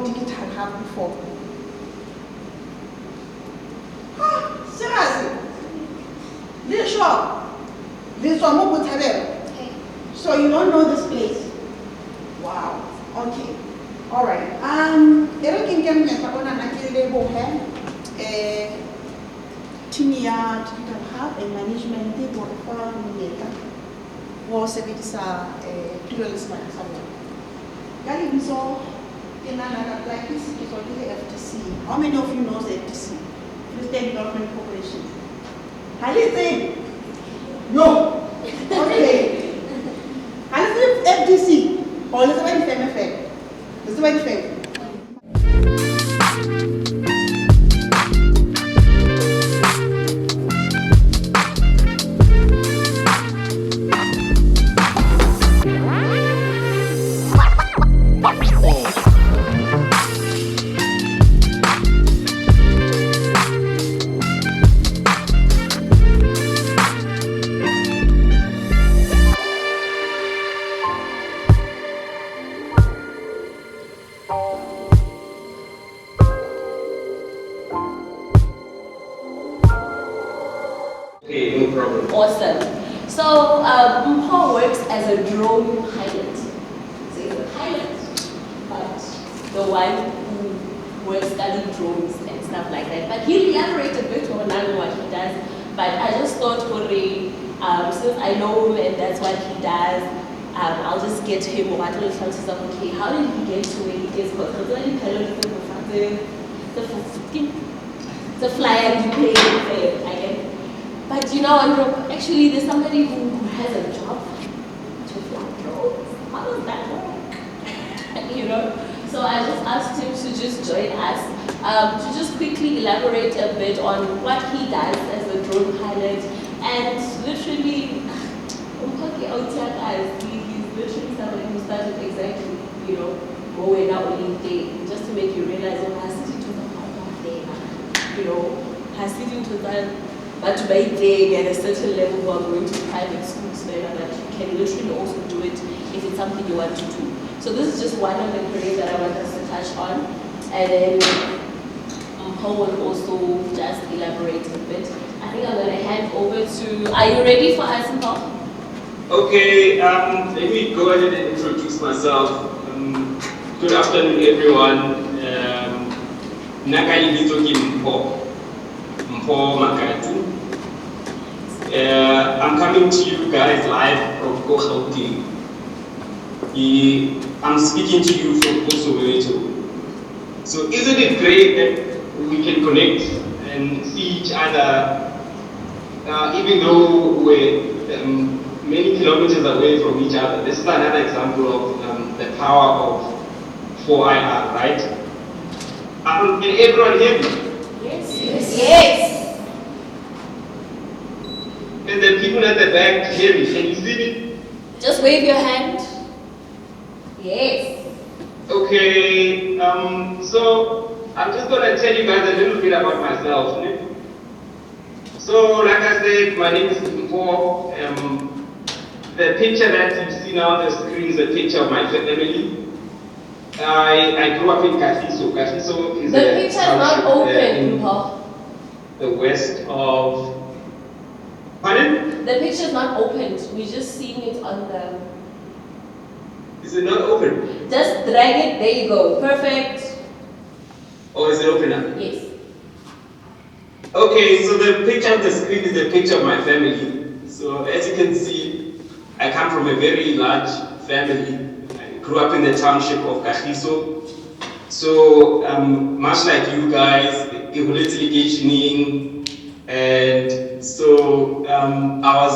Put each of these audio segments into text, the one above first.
Digital Hub before? Seriously? This shop? This one, Botshabelo? So you don't know this place? Wow. Okay. Alright. Everything can be on an label here. Timia Digital Hub and management did what was a bit pluralist. Gali so in another practice is already FTC. How many of you knows the FTC? Free State Development Corporation. How do you think? No. Okay. How is it FTC? Or is it very famous? Is it very famous? Awesome. So Mpho works as a drone pilot. So he's a pilot, but the one who works studying drones and stuff like that. But he'll elaborate a bit on what he does. But I just thought, since I know him and that's what he does, I'll just get him or what little chances of okay, how did he get to where he is? Because the flyer you pay, I get. But you know, actually there's somebody who has a job to fly drones. How does that work? You know? So I just asked him to just join us, to just quickly elaborate a bit on what he does as a drone pilot. And literally, he's literally somebody who started exactly, you know, going out on LinkedIn, just to make you realize, you know, has sitting to that. But by day at a certain level who are going to private schools, that you can literally also do it if it's something you want to do. So this is just one of the careers that I want us to touch on. And then Mpho will also just elaborate a bit. I think I'm going to hand hand over to, are you ready for us, Mpho? Okay, let me go ahead and introduce myself. Good afternoon, everyone. Nakai Bitoki Mpho Makatu. I'm coming to you guys live from Botshabelo. I'm speaking to you from Botshabelo. So isn't it great that we can connect and see each other, even though we're many kilometers away from each other? This is another example of the power of 4IR, right? Can everyone hear me? Yes. Yes. And the people at the back hear me. Can you see me? Just wave your hand. Yes. Okay, so I'm just going to tell you guys a little bit about myself. So, like I said, my name is Mpho. The picture that you see now on the screen is a picture of my family. I grew up in Kagiso. Kagiso is the picture is not open, Mpho. The west of. Pardon? The picture is not opened. We're just seeing it on the. Is it not open? Just drag it. There you go. Perfect. Or is it open now? Yes. Okay, so the picture on the screen is a picture of my family. So as you can see, I come from a very large family. I grew up in the township of Kagiso. So much like you guys, and so I was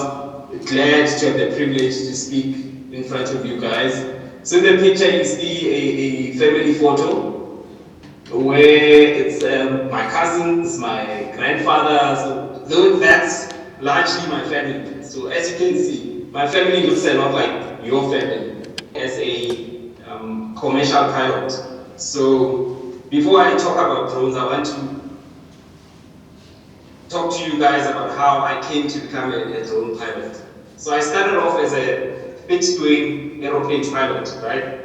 glad to have the privilege to speak in front of you guys. So in the picture you see a family photo where it's my cousins, my grandfather, so that's largely my family. So as you can see, my family looks a lot like your family as a commercial pilot. So before I talk about drones, I want to talk to you guys about how I came to become a drone pilot. So I started off as a fixed-wing aeroplane pilot, right?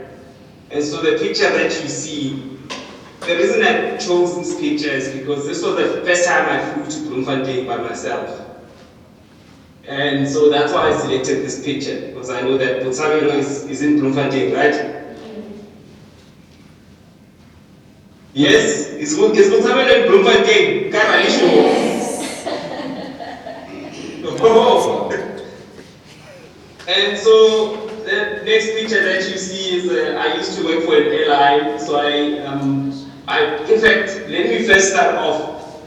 And so the picture that you see, the reason I chose this picture is because this was the first time I flew to Bloemfontein by myself. And so that's why I selected this picture, because I know that Botshabelo is in Bloemfontein, right? Yes? Is Botshabelo in Bloemfontein? Yes. Oh. And so the next picture that you see is I used to work for an airline, so in fact, let me first start off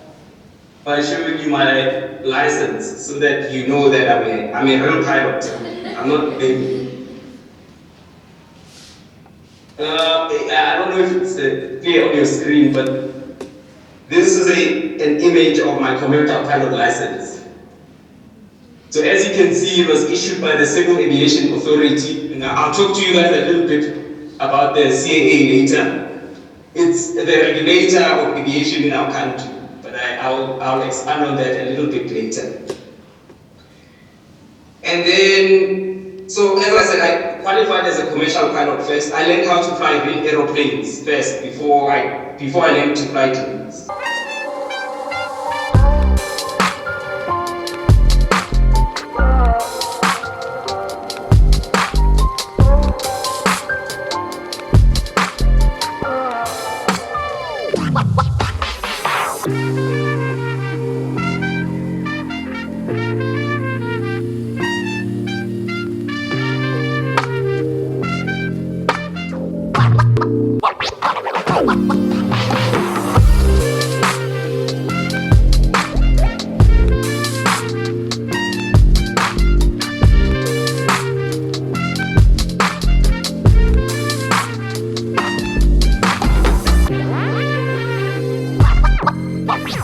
by showing you my license so that you know that I'm a real pilot. I'm not a baby. I don't know if it's clear on your screen, but this is an image of my commercial pilot license. So as you can see, it was issued by the Civil Aviation Authority. And I'll talk to you guys a little bit about the CAA later. It's the regulator of aviation in our country, but I'll expand on that a little bit later. And then, so as I said, I qualified as a commercial pilot first. I learned how to fly real aeroplanes first before I learned to fly drones.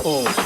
Oh.